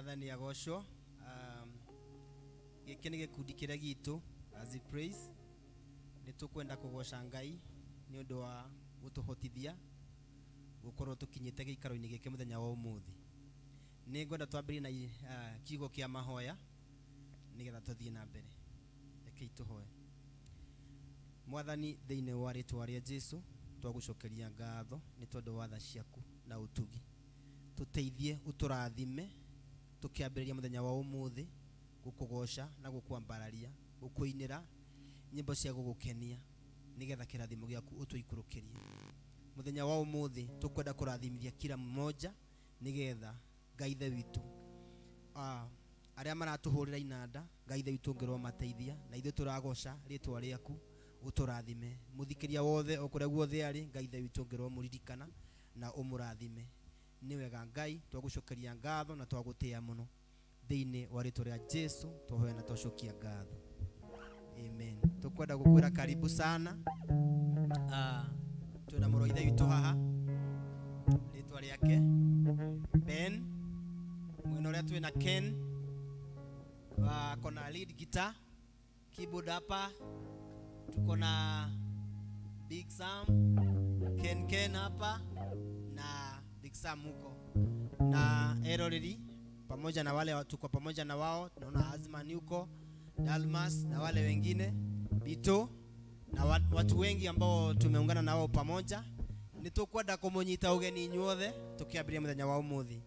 Mwathani agocwo. Gĩkĩ nĩ gĩkundi kĩrĩa gitu as praise nĩ tũkwenda kũgoca Ngai nĩ ũndũ wa gũtũhotithia gũkorwo tũkinyĩte gĩikaro-inĩ gĩkĩ mũthenya wa ũmũthĩ. Nĩ ngwenda twambĩrĩrie na kiugo kĩa mahoya nĩgetha tũthiĩ na mbere. Reke tũhoe. Mwathani, thĩinĩ wa rĩĩtwa rĩa Jesũ twagũcokeria ngatho nĩ tondũ wa tha ciaku na ũtugi. Tũteithie ũtũrathime tũkĩambĩrĩria mũthenya wa ũmũthĩ gũkũgoca na gũkwambararia, gũkũinĩra nyĩmbo cia gũgũkenia nĩgetha kĩrathimo gĩaku ũtũikũrũkĩrie. Mũthenya wa ũmũthĩ tũkwenda kũrathimithia kila mmoja nĩgetha Ngai ithe witũ arĩa maratũhũrĩra inanda, Ngai ithe witũ ngĩrwo mateithia na ithuĩ tũragoca rĩĩtwa rĩaku ũtũrathime. Mũthikĩria wothe okũrĩa guothe arĩ, Ngai ithe witũ ngĩrwo mũririkana na ũmũrathime. Nĩ wega Ngai, twagũcokeria ngatho na twagũtĩĩa mũno thĩinĩ wa rĩĩtwa rĩa Jesũ twahoya na twacokia ngatho. Amen. Tukwenda gũkwĩra karibu sana. Twĩna mũrũ ithe witũ haha, rĩĩtwa rĩake Ben. Mwena ũrĩa twĩna Ken, kona lead guitar, keyboard hapa tuko na Big Sam, Ken hapa na Big Sam huko na Eroreri pamoja na wale tuko pamoja na wao. Tunaona Azman huko, Dalmas na wale wengine Bito na watu wengi ambao tumeungana na wao pamoja. Nitukwenda kumunyita ugeni inyuothe tukiambĩrĩria mũthenya wa ũmũthĩ.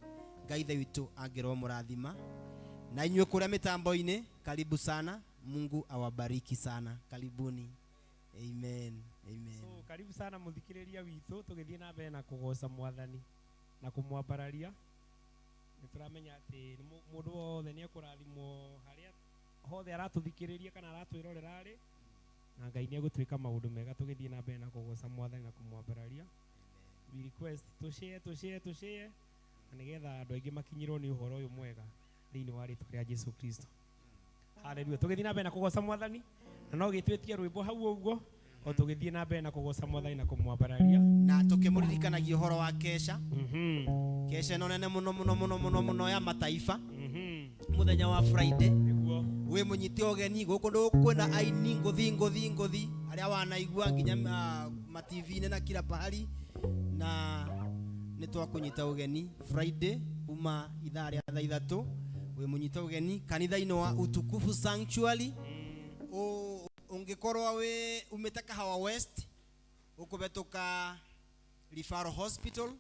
Ngai ithe witũ angĩrwo mũrathima na inyuĩ kũrĩa mĩtambo-inĩ, karibu sana. Mungu awabariki sana, karibuni. Amen. Amen. So karibu sana muthikĩrĩria witũ, tũgĩthiĩ na mbere na kũgoca Mwathani na kũmwambararia. Nĩtũramenya atĩ mũndũ wothe nĩ ekũrathimwo harĩa hothe aratũthikĩrĩria kana aratwĩrorera arĩ, na Ngai nĩ egũtwĩka maũndũ mega tũgĩthiĩ na mbere na kũgoca Mwathani na kũmwambararia. We request tushare na nĩgetha andũ aingĩ makinyĩrwo nĩ ũhoro ũyũ mwega thĩinĩ wa rĩĩtwa rĩa Jesũ Kristo. Hallelujah. Tũgĩthiĩ na mbere na kũgoca Mwathani, na no gĩtwĩtie rwĩmbo hau ũguo o tũgĩthiĩ na mbere na kũgoca Mwathani na kũmwambararia na tũkĩmũririkanagia ũhoro wa kesha. Kesha ĩno nene mũno ya mataifa, mũthenya wa Friday. Wĩ mũnyite ũgeni gũkũ kwĩna aini ngũthi arĩa wanaigua nginya ma-TV-inĩ na kila pahali, na nĩ twakũnyita ũgeni Friday kuma ithaa rĩa thaa ithatũ. Wĩ mũnyite ũgeni kanitha-inĩ wa Utukufu Sanctuary. Ungekorwa we umete Kahawa West, ukubetoka Referral Hospital,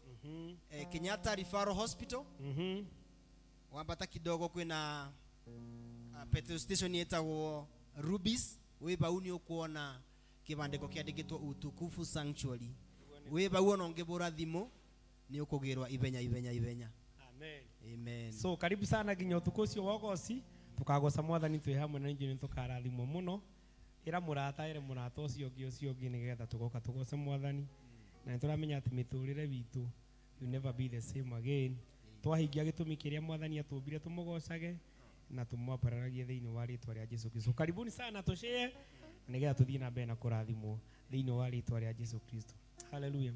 Kenyatta Referral Hospital, wambata kidogo kwina petrol station yetagwo Rubis. We bauni ukuona kibandiko kĩandĩkĩtwo Utukufu Sanctuary. We bauona ungebora thimo ni ukugirwa ibenya. Amen. Amen. So karibu sana nginya ũtukũ ũcio wa ũgoci, tukagoca Mwathani twĩ hamwe na inyuĩ, nĩtũkarathimwo mũno. Ĩra mũrata ũcio ũngĩ nĩgetha tũgoka tũgoce Mwathani, na nĩtũramenya atĩ mĩtũrĩre witũ you never be the same again. Twahingia gĩtũmi kĩrĩa Mwathani atũmbire tũmũgocage na tũmwambararagie thĩinĩ wa rĩĩtwa rĩa Jesũ Kristo. Karibuni sana tushare nĩgetha tũthiĩ na mbere na kũrathimwo thĩinĩ wa rĩĩtwa rĩa Jesũ Kristo. Hallelujah.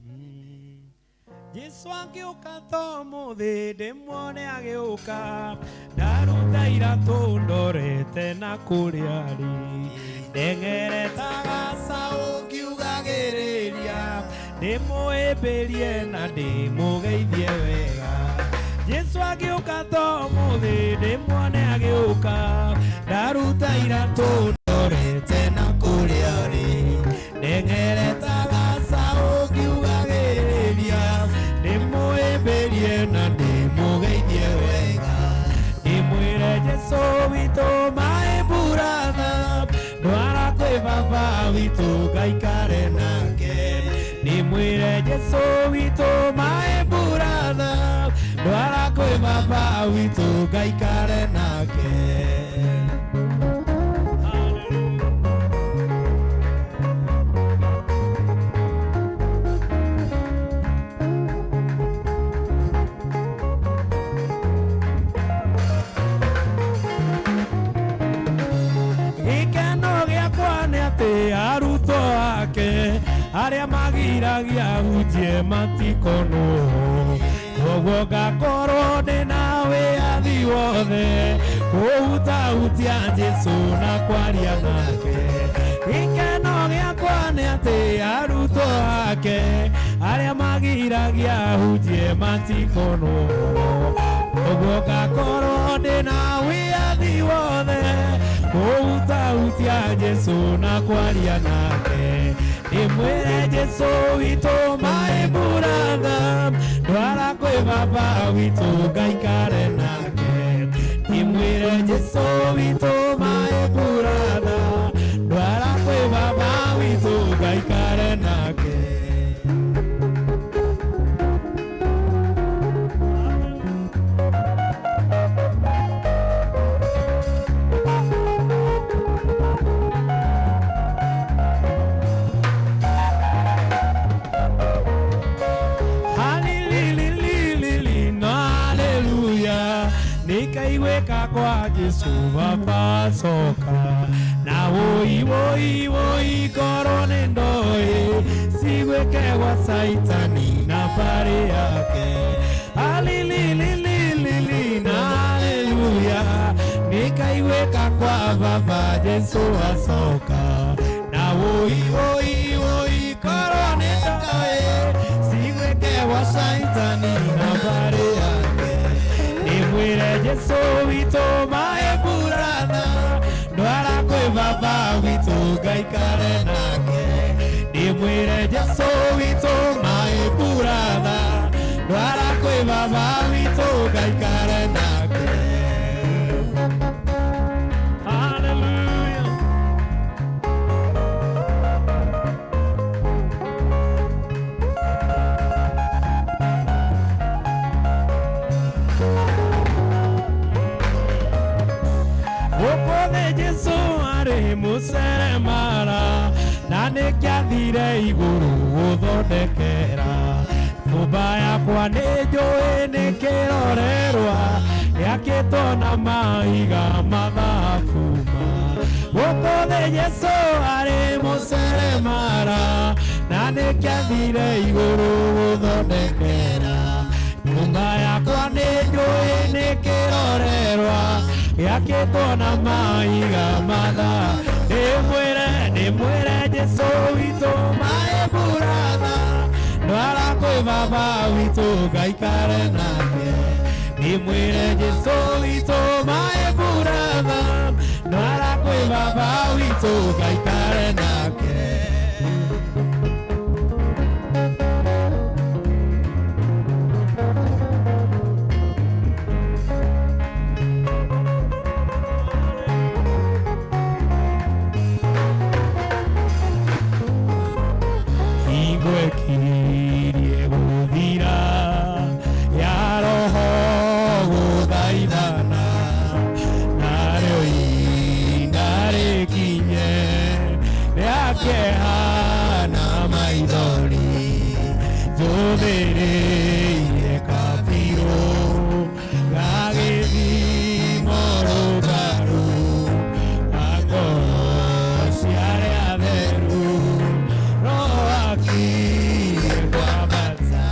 Jesũ agĩũka ũmũthĩ ndĩmuone agĩũka, ndaruta iratũ ndorete na kũrĩa arĩ, ndengeretaga caũ ngiugagĩrĩria, ndĩmũhĩmbĩrie na ndĩmũgeithie wega. Jesũ agĩũka ũmũthĩ ndĩmuone agĩũka, ndaruta iratũ ndorete na kũrĩa arĩ, ndengeretaga caũ ngiugagĩrĩria, ndĩmũhĩmbĩrie na ndĩmũgeithie wega. Ndĩmwĩre Jesũ witũ my brother, ndwara kwĩ baba witũ ngaikare nake. Ndĩmwĩre Jesũ witũ my brother, ndwara kwĩ baba witũ ngaikare nake. Arutwo ake arĩa magiragia hunjie matikonwo, koguo ngakorwo ndĩ nawe athi wĩyathi wothe kũhutahutia Jesũ na kwaria nake. Gĩkeno gĩakwa nĩ atĩ arutwo ake arĩa magiragia hunjie matikonwo. Ũguo ngakorwo ndĩna wĩyathi wothe kũhutahutia Jesũ na kwaria nake. Ndĩmwĩre Jesũ witũ my brother, ndwara kwĩ baba witũ ngaikare nake. Ndĩmwĩre Jesũ witũ my brother, ndwara kwĩ baba witũ ngaikare nake. Nikaigweka kwa Jesũ baba coka na woi woi woi ngoro nĩ ndoĩ sigweke gwa Saitani na mbarĩ yake. Halililililili na haleluya, nikaigweka kwa baba Jesũ acoka na woi woi woi ngoro nĩ ndoĩ sigweke gwa Saitani na mbarĩ yake. Ndĩmwĩre Jesũ witũ my brother, ndwara kwĩ baba witũ ngaikare nake. Ndĩmwĩre Jesũ witũ my brother, ndwara kwĩ baba witũ ngaikare nake. Hallelujah. Ũkone Jesũ arĩ mũceremara na nĩkĩathire igũrũ gũthondekera. Nyũmba yakwa nĩ njũĩ nĩ kĩrorerwa gĩakĩtwo na mahiga mathabu ma. Ũkone Jesũ arĩ mũceremara na nĩkĩathire igũrũ gũthondekera. Nyũmba yakwa nĩ njũĩ nĩ kĩrorerwa gĩakĩtwo na mahiga mathabu. Ndĩmwĩre Jesũ witũ my brother, ndwara kwĩ baba witũ ngaikare nake. Ndĩmwĩre Jesũ witũ my brother, ndwara kwĩ baba witũ ngaikare nake. Igwekirie gũthira ya roho gũthaithana, narĩo ihinda rĩkinye rĩakĩeha na maithori. Njũthĩrĩirie kabirũ gagĩthimo rũgaru na ngoro cia arĩa atheru. Roho akire kwambata.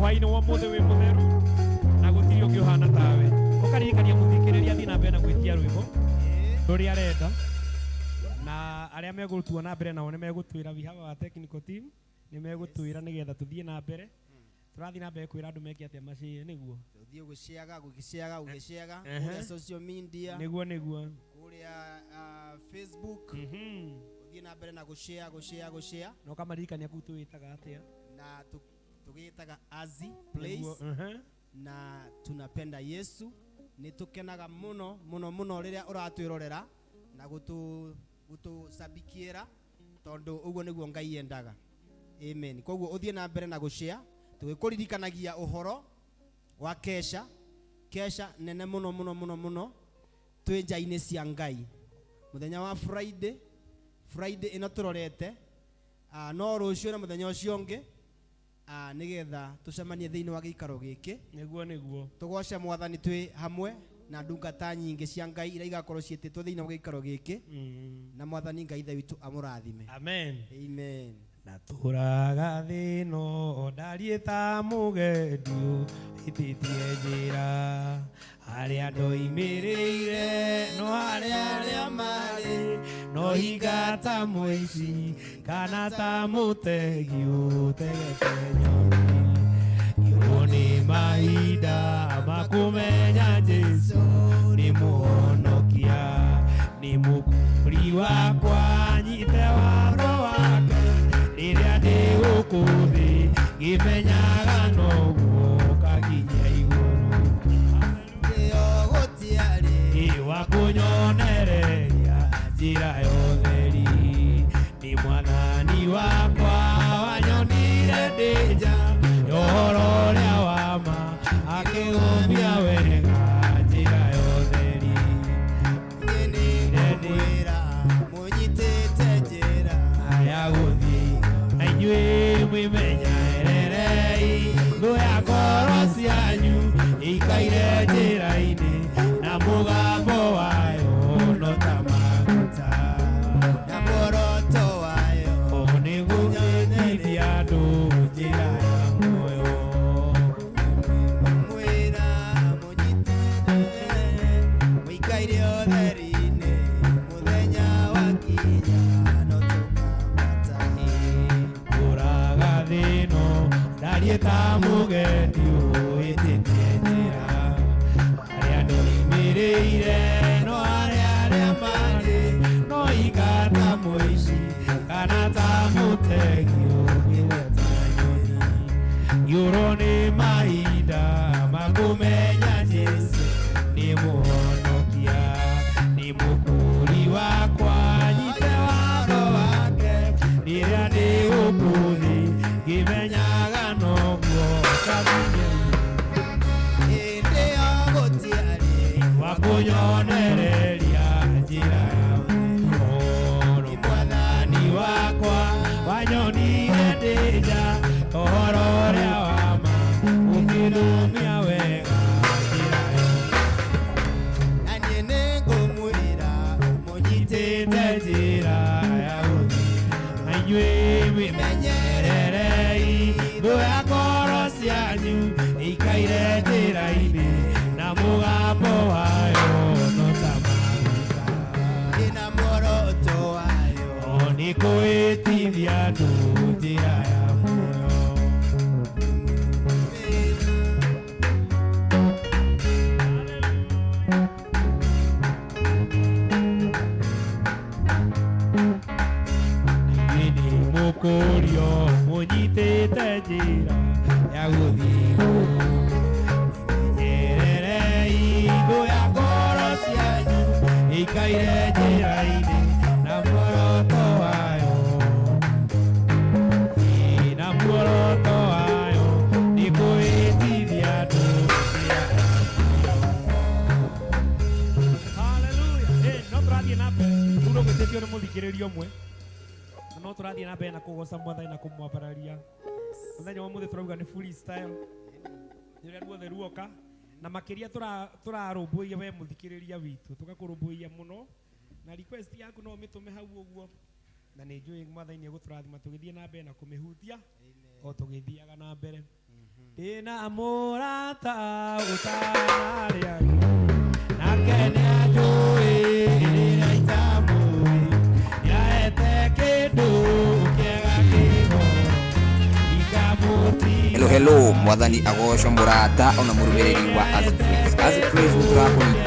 hwaini wa muthe wi mutheru na gutiri ungi uhana tawe ukaririkania muthikiriria thii na mbere na gwitia rwimbo ruria arenda na aria megutua na mbere nao ni megutwira vihawa wa technical team ni megutwira nigetha tuthie na mbere turathi na mbere kwira andu meke atia macie niguo tuthie guciaga gugiciaga kuria social media niguo kuria Facebook uthie na mbere na gushare no kamaririkania kuu tuwitaga atia na tugitaga Azi Place na tunapenda Yesu ni tukenaga muno riria uratwirorera na gutusabikiera tondu uguo niguo Ngai endaga. Amen. Koguo uthie na mbere na gushare tugikuririkanagia uhoro wa kesha nene muno twi nja-ini cia Ngai muthenya wa Friday ino turorete no rucio na muthenya ucio ungi nigetha tucemanie thiini wa giikaro giki niguo tugoce mwathani twi hamwe na ndungata nyingi cia Ngai ira igakorwo ciititwo thiini wa giikaro giki na mwathani Ngai ithe witu amurathime. Amen. Na turaga thino ndarieta mugendio ititie njira aria ndoimiriire no aria mari no hingata muici kana ta mutegi utegete nyoni yoni mahinda makumenya Jesu ni muhonokia ni mukuri wakwa nyite waro wake iria ndi gukuthi ngimenyaga noguo kaginya iguru iyo gutiari wakunyonereria njira yotheri ni mwathani wakwa wanyonire ndija yohoro ria wama akigumia wega njira yotheri nindindikwira munyitite njira ya guthi na inyuĩ mwĩmenyererei thũ ya ngoro cianyu ikaire njĩra-inĩ na mũgambo wayo no ta maguta na muoroto wayo nĩguo gũteithia andũ njĩra ya muoyo mwĩra mũnyitĩte mũikaire ũtheri-inĩ mũthenya wakinya no tũkamata tũraga thĩno ndariĩta mũgendio ĩtĩtie njĩra arĩa ndoimĩrĩire no arĩa marĩ no ingata mũici kana ta mũtegi ũgĩgweta nyoni yũrwo nĩ mahinda makũmenya Jesu nĩ mũhonokia nĩ mũkũri wakwa nyite watho wake rĩrĩa ndĩ gũkũthĩ ngĩmenyaga noguo kaginya hĩndĩ yo gũtiarĩ wakunyonereria njĩra nĩ mwathani wakwa wanyonire ndĩ nja ũhoro ũrĩa wama ũkĩndũmia wega njĩra na niĩ nĩngũmwĩra mũnyitĩte njĩra ya gũthiĩ na inyuĩ mwĩmenyererei thũ ya ngoro cianyu ikaire njĩra-inĩ na mũgambo wayo no ta maguta ĩna muoroto wayo nĩ kwĩtithia andũ njĩra ya muoyo. Nĩ mũkũrio mũnyitĩte njĩra ya gũthiĩ menyererei thũ ya ngoro cianyu ikaire njĩra-inĩ na muoroto wayo na muoroto wayo nĩ kwĩtithia andũ njĩra ya muoyo. Hallelujah. No tũrathiĩ na mbere tũrwo gwĩtĩkio nĩ mũthikĩrĩria ũmwe no tũrathiĩ na mbere na kũgoca mwathani na kũmwambararia mũthenya wa mũthĩ tũrauga nĩ freestyle rĩrĩa ruothe ruoka na makĩria tũrarũmbũiya we mũthikĩrĩria witũ tũgakũrũmbũiya mũno na request yaku no ũmĩtũme hau ũguo na nĩ njũĩ mwathani nĩ egũtũrathima tũgĩthiĩ na mbere na kũmĩhutia o tũgĩthiaga na mbere. Dina murata utanaria na kenya joe ina itamu ya etekedu kega kibo ikamuti. Hello mwathani agocwo murata ona murumiriri wa As Praise Mutrapoli.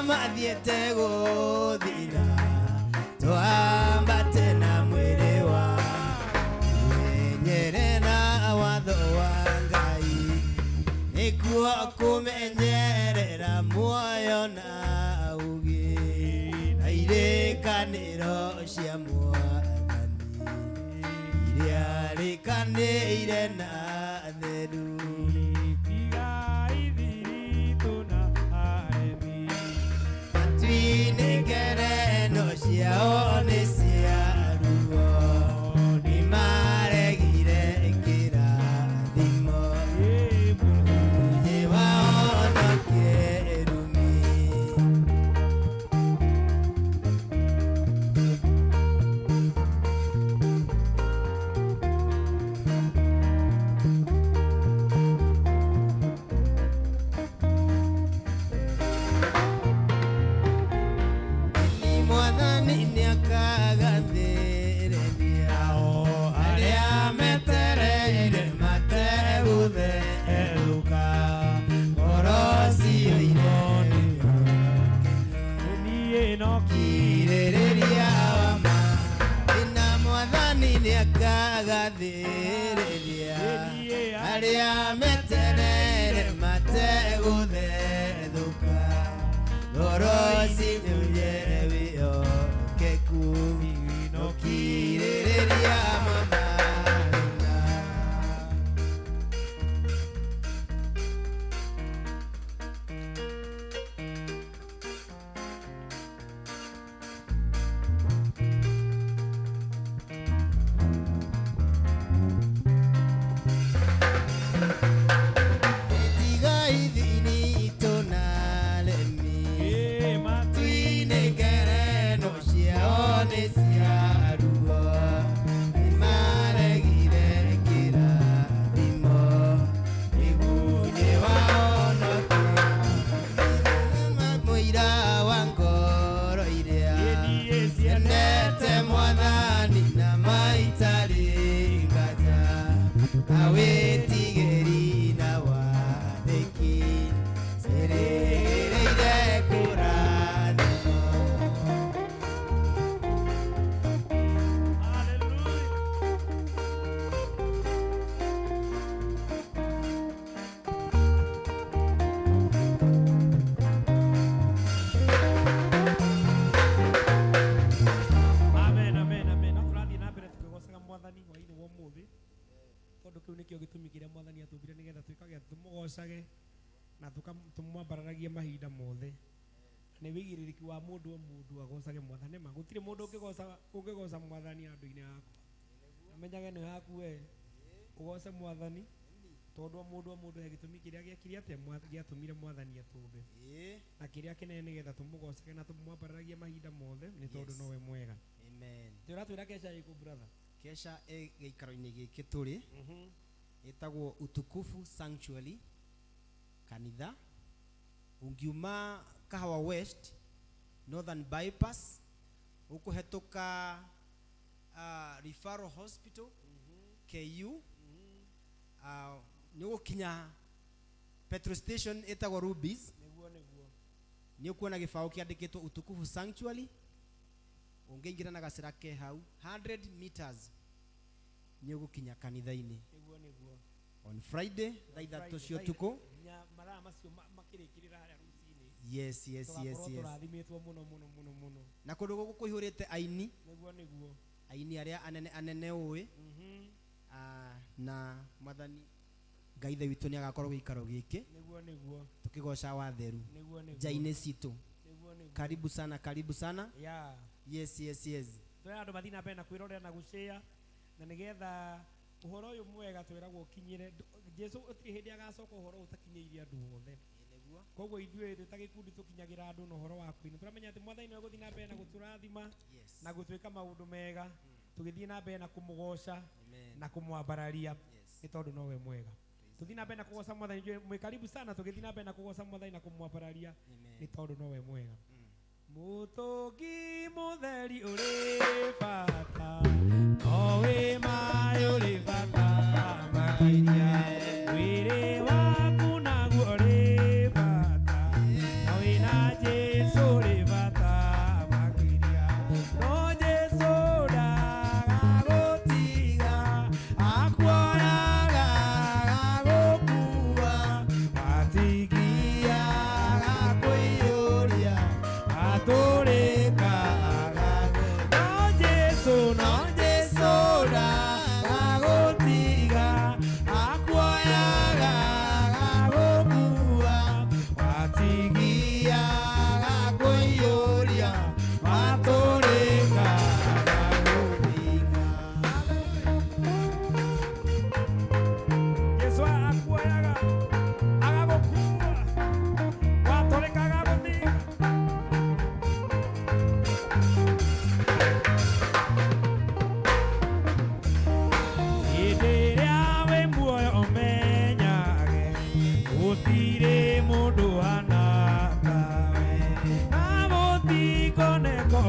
mathiete guthira twambate na mwiri wa menyere na watho wa Ngai nikuo kumenyerera muoyo na ugi na irikaniro cia Mwathani iria rikanĩire na theru ngereno ciao nĩ cia ruo nĩ maregire kĩrathimo nĩ wahonokie rumi aria meterere mateguthethuka ngoro cinyunyere wĩhokeku nokirĩrĩria mamarina na tumwambararagie mahinda mothe nĩ wĩigĩrĩrĩki wa mũndũ o mũndũ agocage Mwathani ma gũtirĩ mũndũ ũngĩgoca Mwathani handũ-inĩ haku amenyage nĩ haku we ũgoce Mwathani tondũ o mũndũ he gĩtũmi kĩrĩa gĩakire atĩa gĩatũmire Mwathani atũmbe na kĩrĩa kĩnene nĩgetha tũmũgocage na tũmwambararagie mahinda mothe nĩ tondũ nowe mwega. Amen. Tũratwĩra kesha ĩkũ brother? Kesha gĩikaro-inĩ gĩkĩ tũrĩ ĩtagwo Utukufu Sanctuary kanitha ungiuma Kahawa West Northern Bypass ukuhetuka Referral Hospital KU nĩũgũkinya petrol station ĩtagwo Rubies nĩũkuona gĩbaũ kĩandĩkĩtwo Utukufu Sanctuary ũngĩingĩra na gacĩra ke hau 100 meters nĩũgũkinya kanitha-inĩ on Friday thaa ithatũ cia ũtukũ yes na kũndũ gũkũ kũihũrĩte aini arĩa anene ũĩ na Mwathani Ngai ithe witũ nĩagakorwo gĩikaro gĩkĩ tũkĩgoca watheru nja-inĩ citũ. Karibu sana yes tũrĩa andũ mathina mbere na kwĩrorera na gũshare na nĩgetha ũhoro ũyũ mwega twĩragwo kinyire Jesu ũtirĩ hĩndĩ agacoka ũhoro ũtakinyĩirie andũ othe koguo ithuĩ twĩ ta gĩkundi tũkinyagĩra andũ na ũhoro wa kwĩna tũramenya atĩ Mwathani nĩ egũthiĩ na mbere na gũtũrathima na gũtwĩka maũndũ mega tũgĩthiĩ na mbere na kũmũgoca na kũmwambararia nĩ tondũ nowe mwega. Tũthiĩ na mbere na kũgoca Mwathani mwĩ karibu sana tũgĩthiĩ na mbere na kũgoca Mwathani na kũmwambararia nĩ tondũ nowe mwega. Mũtũngi mũtheri ũrĩ bata nowe maĩ ũrĩ bata makĩria wĩrĩ waku naguo ũrĩ bata na wĩna Jesu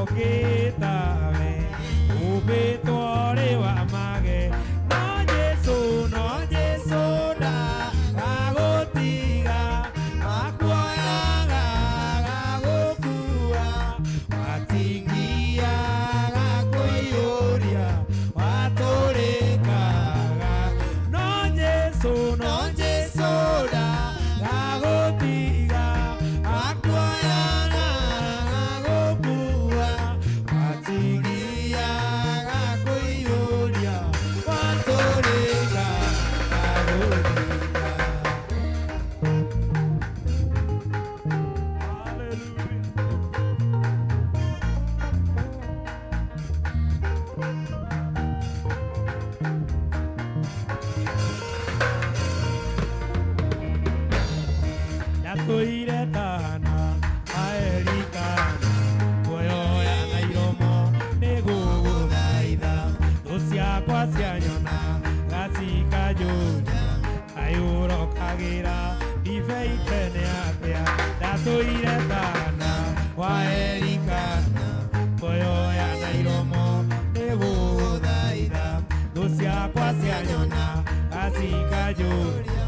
ogitawe ubitware wa mage no Jesu da agutiga akuoyaga agukua watingia gakuiyuria waturikaga no Jesu da agutiga akuoyaga agukua watingia gakuiyuria waturikaga Toire tana aerikana Koyoya na iromo neguguthaitha Tuciakwa cia nyona gacika juja Ayurokagira ndibei tene atia Ndatoire tana waerikana Koyoya na iromo neguguthaitha Tuciakwa cia nyona gacika juja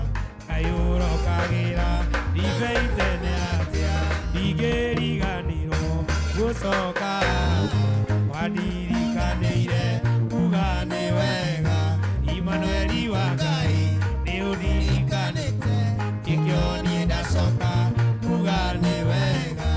Ayurokagira ndibei tene atia Ndigeriganirwo gucoka Wandirikaniire kuga nĩ wega Imanueli wa Ngai nĩ ũndirikanĩte Kĩkĩo niĩ ndacoka kuga nĩ wega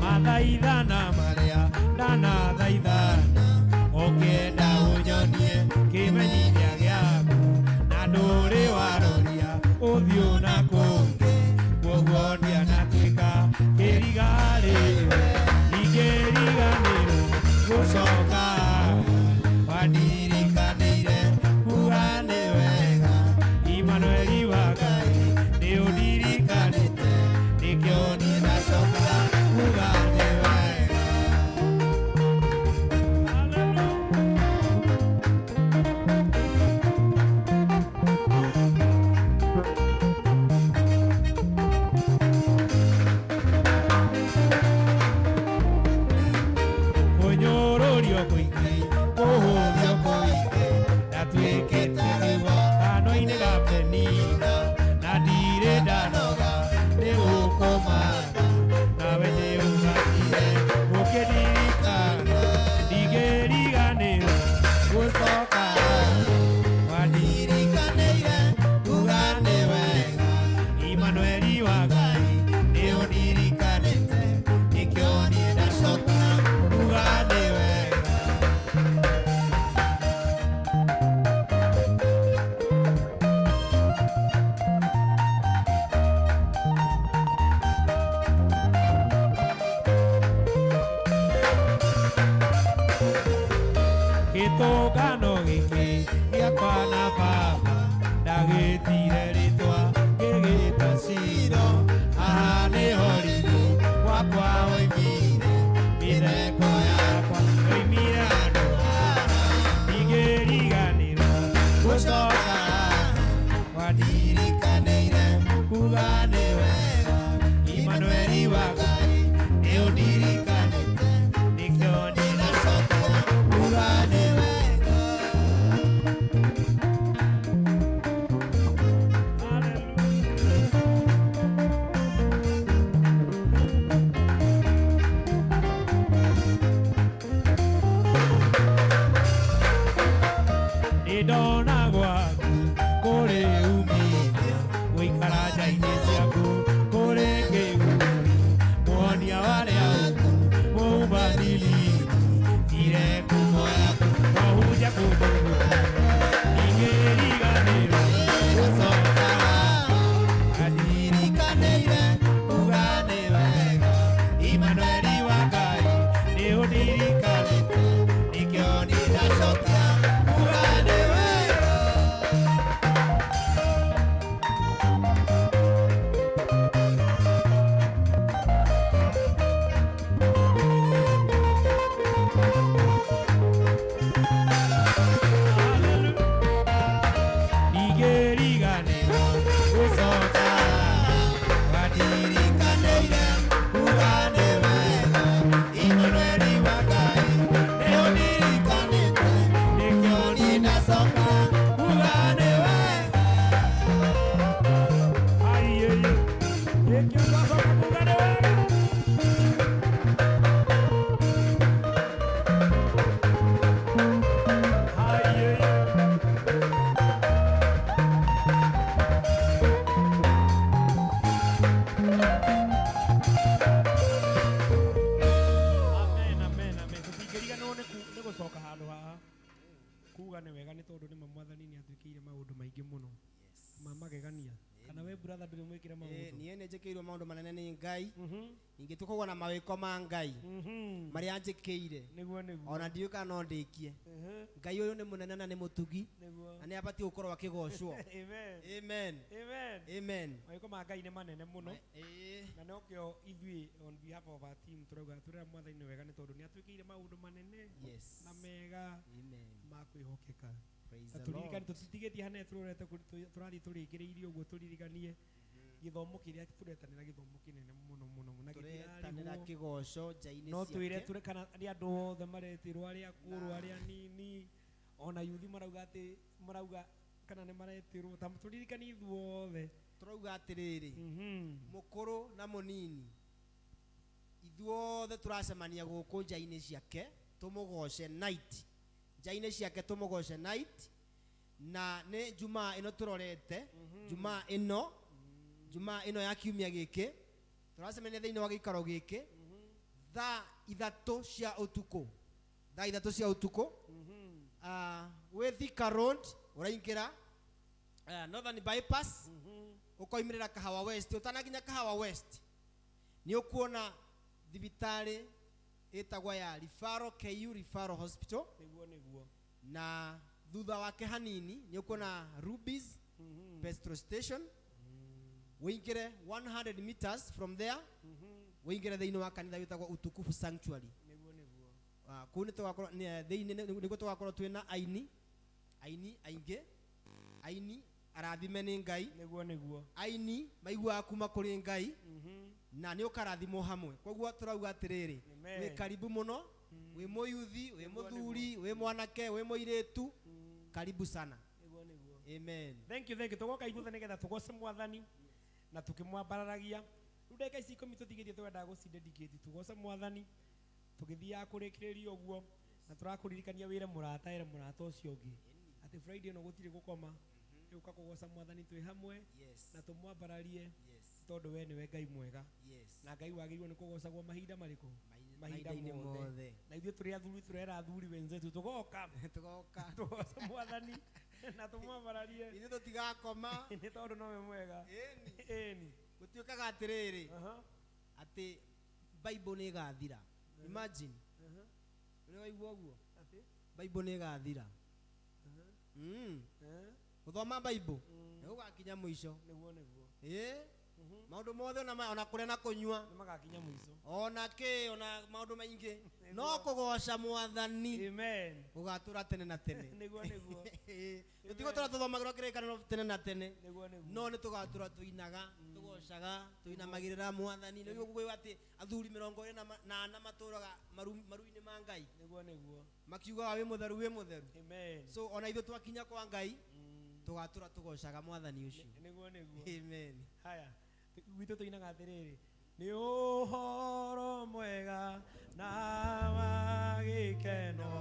Mathaithana marĩa ndanathaithana Ũngĩenda ũnyonie kĩmenyithia gĩaku Na ndũrĩ waroria ũthiũ na kũngĩ Kwoguo ndianatuĩka kĩrigarĩwe Ndingĩriganĩrwo gũcoka Wandirikanĩire kuga nĩ wega Imanueli wa Ngai nĩ ũndirikanĩte Nĩkĩo niĩ ndacoka kuga nĩ wega Kũnyũrũrio kũingĩ kũhũthio kũingĩ Ndatuĩkĩte rĩwa kanua-inĩ ga Penina Na ndirĩ ndanoga nĩ gũkũmana Nawe nĩ ũbatire gũkĩndirikana Ndigĩriganĩrwo gũcoka Wandirikanĩire kuga nĩ wega Imanueli wa Ngai nĩ ũndirikanĩte Nĩkĩo niĩ ndacoka kuga nĩ wega Gĩtũngano gĩkĩ gĩakwa na baba ndagĩtire rĩtwa ngĩgĩta Shilo Haha nĩho riiri wakwa woimire mĩtheko yakwa yoimire handũ haha Ndingĩriganĩrwo gũcoka Wandirikanĩire kuga nĩ wega Imanueli wa Ngai nĩ ũndirikanĩte Nĩkĩo niĩ ndacoka kuga nĩ wega gucoka handu haha kuga nĩ wega nĩ tondũ nĩ mwathani nĩ atwĩkĩire maũndũ maingĩ mũno mamagegania kana we brother ndũrĩ mwĩkĩre maũndũ niĩ nĩ njĩkĩirwo maũndũ manene nĩ Ngai ningĩ tũkauga na mawĩko ma Ngai marĩa njĩkĩire ona ndiũĩ kana no ndĩkie Ngai ũyũ nĩ mũnene na nĩ mũtugi na nĩ abatiĩ gũkorwo akĩgocwo amen amen mawĩko ma Ngai nĩ manene mũno na nĩkĩo ithuĩ on behalf of our team turauga turera mwathani nĩ wega nĩ tondũ nĩ atwĩkĩire maũndũ manene na mega ma kwĩhokeka turirikane tũtitigĩtie hana tũrorete tũrathiĩ tũrĩkĩrĩirie ũguo tũririkanie gĩthomo kĩrĩa tũretanĩra gĩthomo kĩnene mũno mũno na tũretanĩra kĩgoco nja-inĩ no twĩre tũre kana arĩa andũ othe maretirwo arĩa akũrũ arĩa nini ona yuthi marauga kana nĩ maretirwo ta tũririkanie ithuothe tũrauga atĩrĩrĩ mũkũrũ na mũnini ithuothe tũracemania gũkũ nja-inĩ ciake tũmũgoce night nja-inĩ ciake tũmũgoce night na nĩ jumaa ĩno tũrorete jumaa ĩno ya kiumia gĩkĩ tũracemania thĩinĩ wa gĩikaro gĩkĩ thaa ithatũ cia ũtukũ wĩ Thika Road ũraingĩra Northern Bypass ũkoimĩrĩra Kahawa West ũtanakinya Kahawa West nĩ ũkuona thibitarĩ ĩtagwo ya KU Referral Hospital na thutha wake hanini nĩ ũkuona Ruby's petrol station wĩingĩre 100 meters from there wĩingĩre thĩinĩ wa kanitha wĩtagwo Utukufu Sanctuary kũu nĩguo tũgakorwo twĩna aini aingĩ arathime nĩ Ngai aini maiguaga kuma kũrĩ Ngai na nĩ ũkarathimwo hamwe koguo tũrauga atĩrĩrĩ wĩ karibu mũno wĩ mũyuthi wĩ mũthuri wĩ mwanake wĩ mũirĩtu karibu sana amen thank you tũgoka ithuothe nĩgetha tũgoce mwathani na tũkĩmwambararagia rĩu ndagĩka ici 10 tũtigĩtie twendaga gũcindedicate tũgoce mwathani tũgĩthiaga kũrĩkĩrĩria ũguo na tũrakũririkania wĩre mũrata ũcio ũngĩ atĩ Friday ĩno gũtirĩ gũkoma ũka kũgoca mwathani twĩ hamwe na tũmwambararie tondũ we nĩwe Ngai mwega na Ngai wagĩrĩirwo nĩ kũgocagwo mahinda marĩkũ mahinda mothe na ithuĩ tũrĩ athuri tũrera athuri wenzetu tũgoka tũgoca mwathani na tũmwambararie ithuĩ tũtigakoma nĩ tondũ nowe mwega ĩni gũtuĩkaga atĩrĩrĩ atĩ Bible nĩ ĩgathira imagine nĩ waigua ũguo Bible nĩ ĩgathira gũthoma Bible nĩ gũgakinya mũico maũndũ mothe ona kũrĩa na kũnyua nĩ magakinya mũico ona maũndũ maingĩ no kũgoca mwathani amen ũgatũra tene na tene nĩguo tũtigũtũra tũthomagĩrwo kĩrĩkanĩro tene na tene no nĩ tũgatũra tũinaga tũgocaga tũinamagĩrĩra mwathani nĩguo gũgwĩwa atĩ athuri 24 matũraga maru-inĩ ma Ngai makiugaga wĩ mũtheru so ona ithuĩ twakinya kwa Ngai tũgatũra tũgocaga mwathani ũcio amen haya gwitũ tũinaga atĩrĩrĩ nĩ ũhoro mwega na wa gĩkeno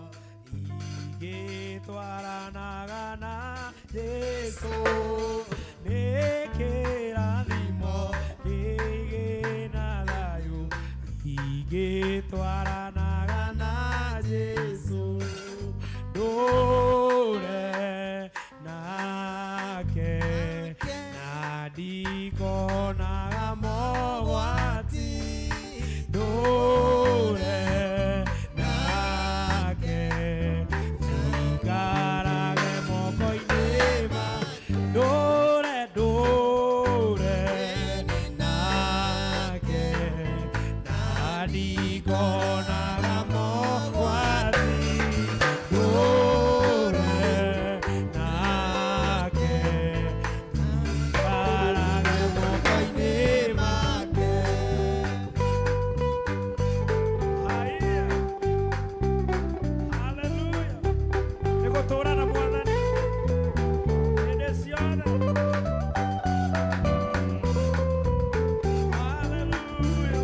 ingĩtwaranaga na Jesũ nĩ kĩrathimo kĩgĩ na thayũ ingĩtwaranaga na Jesũ ndũre nake na ndikonaga mogwati ndũre nake njikarage moko-inĩ ma ndũre nake na ndikonaga mogwati ndũre nake njikarage moko-inĩ make haleluya nĩ gũtũũra na mwathani hĩndĩ ciothe haleluya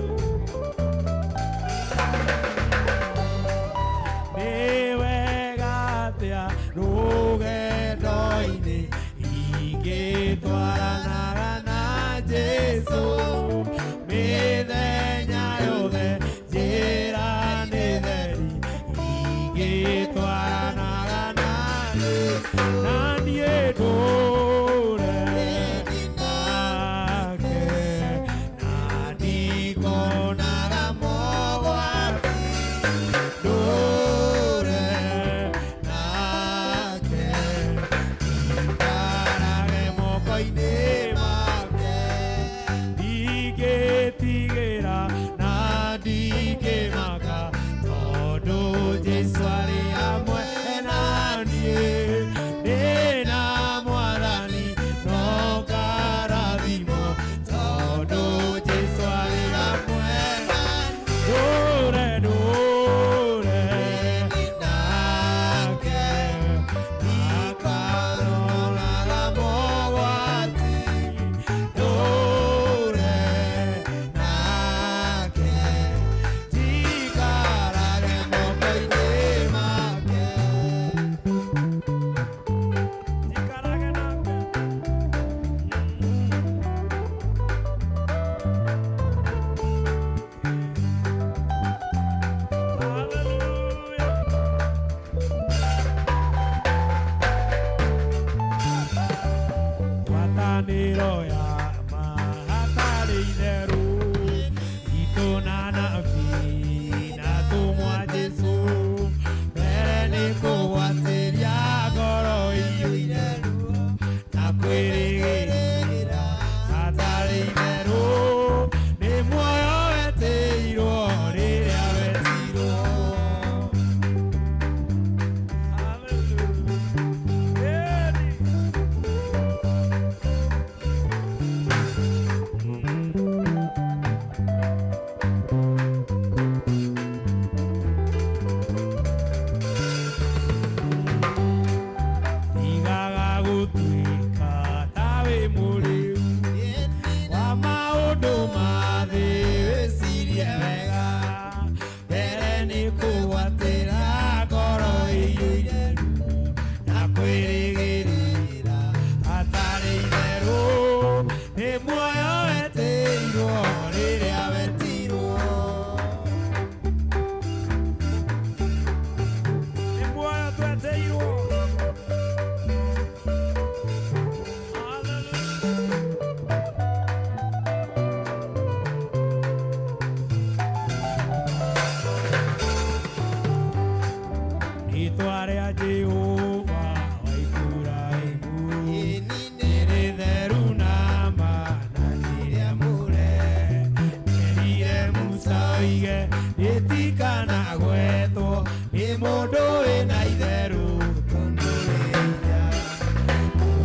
oige itikana gwetwo ni mundu wina itheru tunduria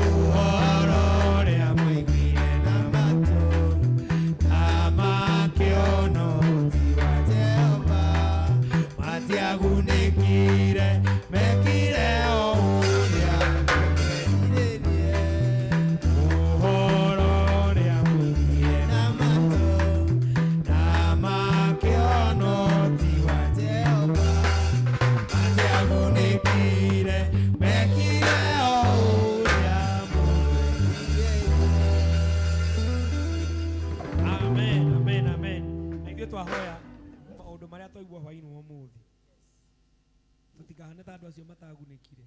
uhoro ria mwaiguire na matu na makiono tiwa Jehova matiagunĩkire mekire o ũrĩa merirĩrie ũhoro ũrĩa mũiguire na matũ na makĩono ti wa Jehova matiagunĩkire mekire o ũrĩa mũiguire. Amen, amen, amen. Na ithuĩ twahoya maũndũ marĩa twaigua hwaĩ-inĩ wa ũmũthĩ tutikahane ta andũ acio matagunĩkire,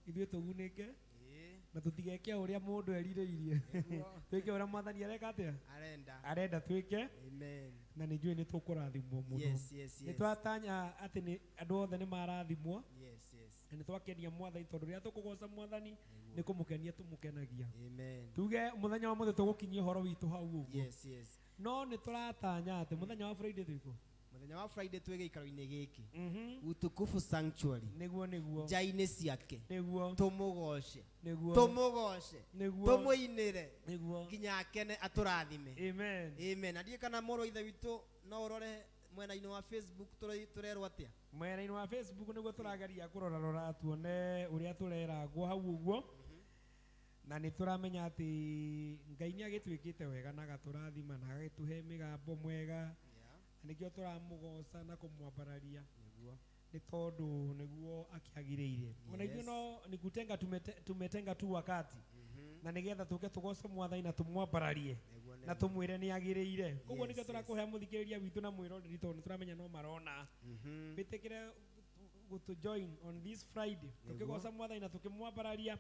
ithuĩ tũgunĩke na tũtigeke ũrĩa mũndũ erirĩirie, twĩke ũrĩa mwathani areka atĩa arenda twĩke, na nĩ njũĩ nĩ tũkũrathimwo mũno. Nĩ twatanya atĩ nĩ andũ othe nĩ marathimwo, na nĩ twakenia mwathani tondũ rĩrĩa tũkũgoca mwathani nĩ kũmũkenia tũmũkenagia. Tuge mũthenya wa mũthĩ tũgũkinyia ũhoro witũ hau ũguo, no nĩ tũratanya atĩ mũthenya wa Friday twĩkũ? Mũthenya wa Friday twĩge ikaro-inĩ gĩkĩ Utukufu Sanctuary nĩguo nja-inĩ ciake nĩguo tũmũgoce nĩguo tũmũinĩre nĩguo nginya akene atũrathime. Amen. Na ndiĩ kana mũrũ ithe witũ no ũrore mwena-inĩ wa Facebook turerwo atĩa? Mwena-inĩ wa Facebook nĩguo tũrageria kũrora tuone ũrĩa tũreragwo hau ũguo, na nĩ tũramenya atĩ Ngai nĩ agĩtwĩkĩte wega na agatũrathima na agagĩtũhe mĩgambo mwega, nĩkĩo tũramũgoca na kũmwambararia nĩ tondũ nĩguo akĩagĩrĩire. Ona ithuĩ no nikutenga tumetenga tu wakati na nĩgetha tũke tũgoce mwathani na tũmwambararie na tũmwĩre nĩ agĩrĩire. Koguo nĩkĩo tũrakũhe mũthikĩrĩria witũ na mwĩroreri tondũ nĩ tũramenya no marona wĩtĩkĩre to join on this Friday tukĩgoca mwathani na tukĩmwambararia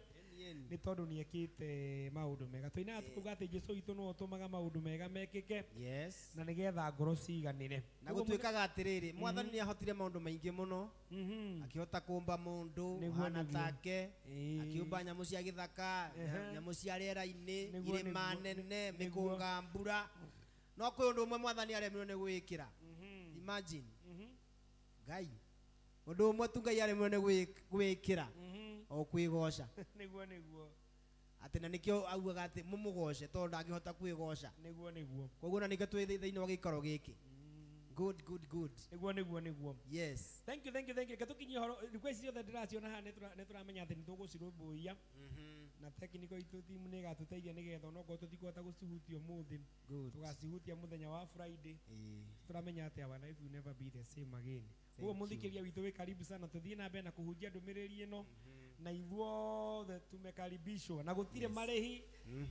nĩ tondũ nĩ ekĩte maũndũ mega. Tũinaga tukuga atĩ Jesũ witũ no ũtũmaga maũndũ mega mekĩke na nĩgetha ngoro ciganĩre. Na gũtuĩkaga atĩrĩrĩ, mwathani nĩ ahotire maũndũ maingĩ mũno, akĩhota kũmba mũndũ hana take, akĩumba nyamũ cia gĩthaka, nyamũ cia rĩera-inĩ, irĩma nene, mĩkũnga, mbura, no kwĩ ũndũ ũmwe mwathani aremirwo nĩ gwĩkĩra. Imagine Ngai ũndũ ũmwe tu Ngai aremirwo nĩ gwĩkĩra o kwĩgoca nĩguo atĩ na nĩkĩo augaga atĩ mũmũgoce tondũ ndangĩhota kwĩgoca nĩguo. Koguo na nĩkĩo twĩ thĩinĩ wa gĩikaro gĩkĩ. Good nĩguo. Yes, thank you reke tũkinyie horo thikũ ici ciothe ndĩraciona haha nĩ tũramenya atĩ nĩ tũgũcirũmbũiya na tekniko itũ timu nĩ ĩgatũteithia nĩgetha onokorwo tũtikũhota gũcihutia ũmũthĩ tũgacihutia mũthenya wa Friday. Tũramenya atĩ our life will never be the same again. Koguo mũthikĩria witũ wĩ karibu sana, tũthiĩ na mbere na kũhunjia ndũmĩrĩri ĩno na ithuothe tumekaribishwo na gũtirĩ marĩhi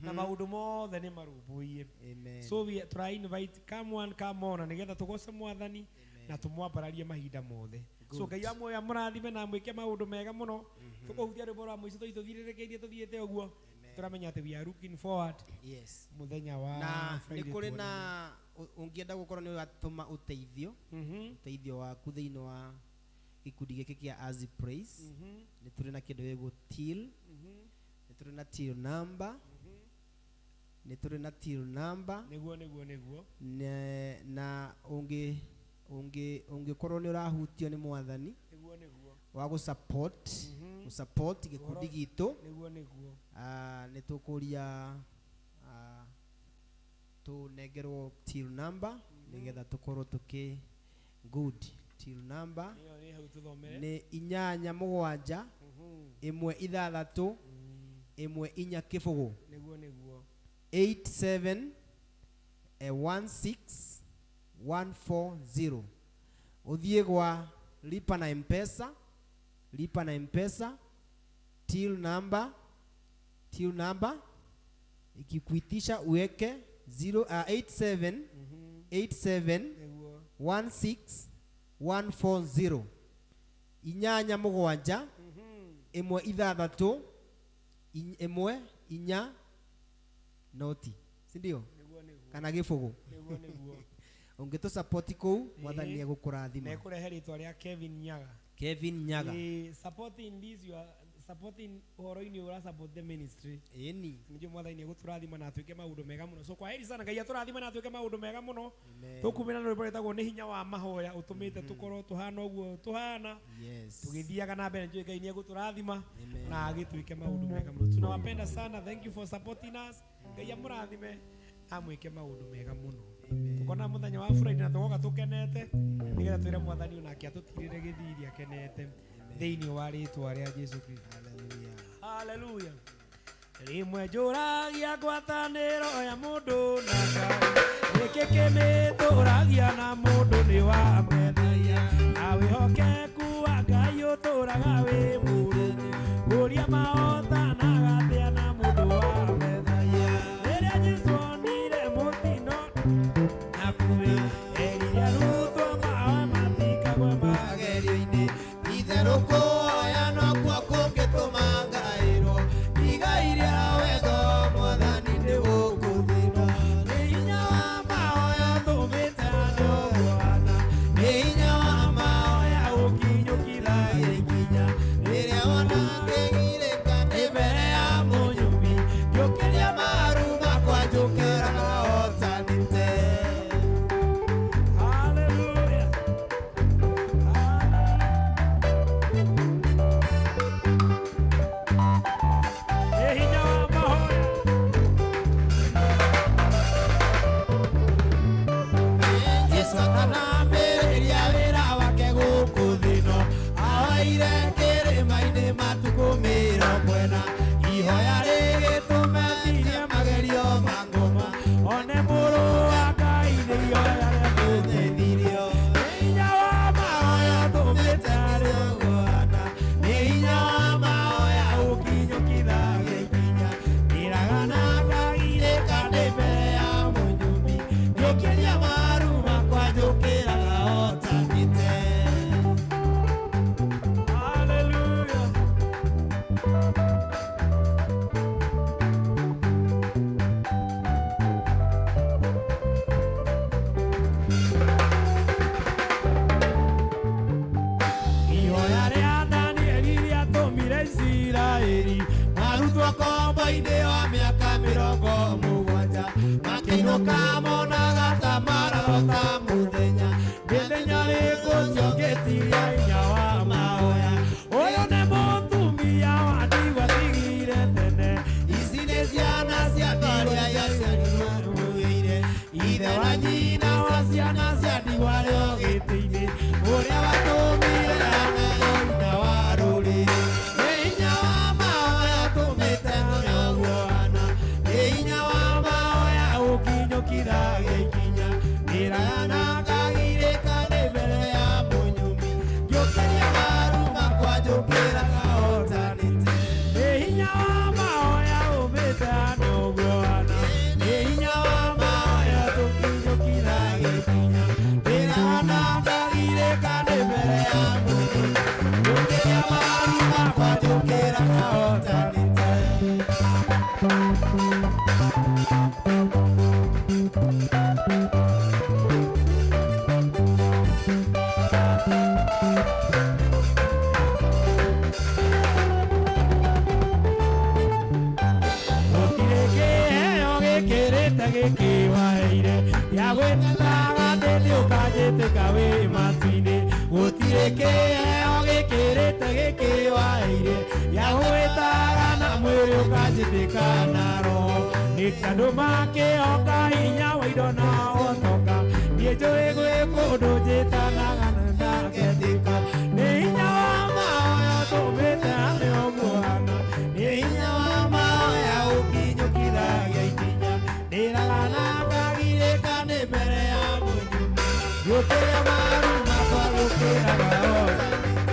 na maũndũ mothe nĩ marũmbũiye. So we try invite come on na nĩgetha tũgoce mwathani na tũmwambararie mahinda mothe. So Ngai amwe amũrathime na mwĩke maũndũ mega mũno. Tũkũhutia rwĩmbo rwa mũico tũthirĩrĩkĩirie tũthiĩte ũguo. Tũramenya atĩ we are looking forward mũthenya wa Friday. Nĩ kũrĩ na ũngĩenda gũkorwo nĩ watũma ũteithio waku thĩinĩ wa gĩkundi gĩkĩ kĩa As Praise, nĩ tũrĩ na kĩndũ gĩgwo till, nĩ tũrĩ na till number, nĩguo na ũngĩkorwo nĩ ũrahutio nĩ mwathani wa gũsupport gĩkundi gitũ, nĩ tũkũria tũnengerwo till number nĩgetha tũkorwo tũkĩ good. Till number nĩ 8 7 1 6 1 7 87 16 140. Uthiĩ gwa lipa na mpesa till number ikikuitisha uweke 87 16 140 8 7 1 6 1 4 noti, si ndio? Kana gĩbũgũ ungĩtũ support kũu mwathani nĩegũkũrathima. Nĩekũrehe rĩtwa rĩa Kevin Nyaga. Kevin Nyaga. Supporting this your supporting horo-ini ura support the ministry. Eni. Nijue mwathani ni guturathima na atuike maundu mega muno. So kwa heri sana Ngai aturathima na atuike maundu mega muno. Tukumena no rwetagwo ni hinya wa mahoya utumite tukorwo tuhana uguo tuhana. Yes. Tugithiaga na mbere njue Ngai ni aguturathima na agituike maundu mega muno. Tunawapenda sana. Thank you for supporting us. Ngai amurathime amwike maundu mega muno. Tukona muthenya wa Friday na tugoka tukenete nigetha twire mwathani onake atutirire githiri akenete thiini wa ritwa ria Jesu Kristo. Haleluya. Rimwe njuragia ngwataniro ya mundu na Ngai giki kimituragia na mundu ni wa methia na wihokeku wa Ngai uturaga wi muru guria maota na gatia na mundu wa methia riria Jesu onire mutino nakuri eria rutwo mawe matikagwe magerio-ini itherũku oya no kuo kũngĩtũma ngaĩrwo igairia wendo mwathani nĩgũkũthima nĩ hinya wa mahoya tũmĩte andũ Bwana nĩ hinya wa mahoya ũkinyũkithagia ikinya rĩrĩa wona ngĩgirĩka nĩ mbere ya mũnyumi njũkĩria maru makwa njũkĩraga hotanĩte. Hallelujah.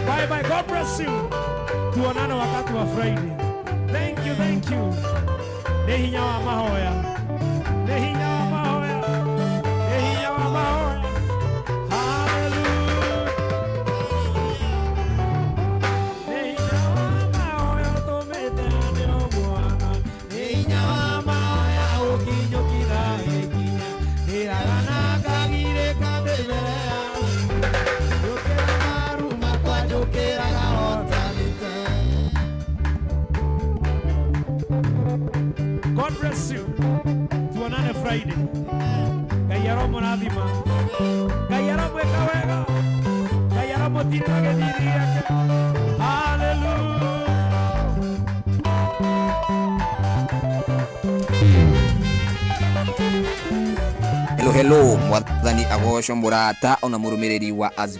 Bye bye, God bless you. Tuonane wakati wa Friday. Thank you, thank you. Nĩ hinya wa mahoya. Nĩ hinya wa mahoya. Nĩ hinya wa mahoya. Hallelujah. Nĩ hinya wa mahoya tũmĩte andũ Bwana. Nĩ hinya wa mahoya ũkinyũkithagia ikinya. Ndĩraga na ngagirĩka ndĩ mbere yaku. Njũkĩra maru makwa njũkĩraga hotanĩte. God bless you. Tuonane Friday. Gayaromo nadima. Gayaromo ekawega. Gayaromo tinage diri yake. Hallelujah. Hello mwathani agocwo murata ona murumiriri wa As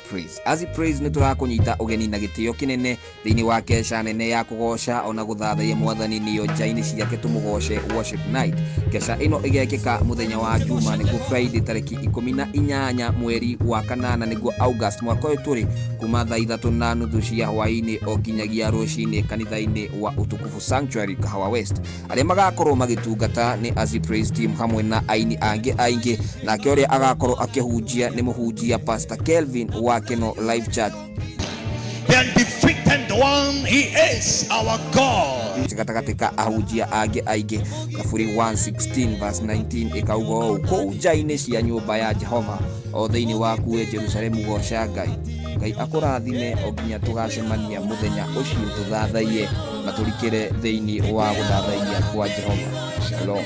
Praise ni turakunyita ugeni na gitio kinene thiini wa kesha nene ya kugoca ona guthathaia mwathani niyo njaini ciake tumugoce worship night. Kesha ino igekika muthenya wa Juma ni Friday tariki 18 mweri wa kanana niguo August mwaka uyu turi kuma thaa 3:30 cia hwaini o kinyagia rucini kanitha-ini wa Utukufu Sanctuary Kahawa West. Aria magakorwo magitungata ni As Praise team hamwe na aini angi aingi na kioria agakorwo akihunjia ni muhunjia Pastor Kelvin wa Keno Live Church. The undefeated one, he is our God. Gatagateka ahunjia angi aingi. Kaburi 1:16 verse 19 ikauga kou njaini cia nyumba ya Jehova o thiini waku Jerusalemu goca Ngai akurathime o nginya tugacemania muthenya ucio tuthathaie na turikire thiini wa guthathaia kwa Jehova. Shalom.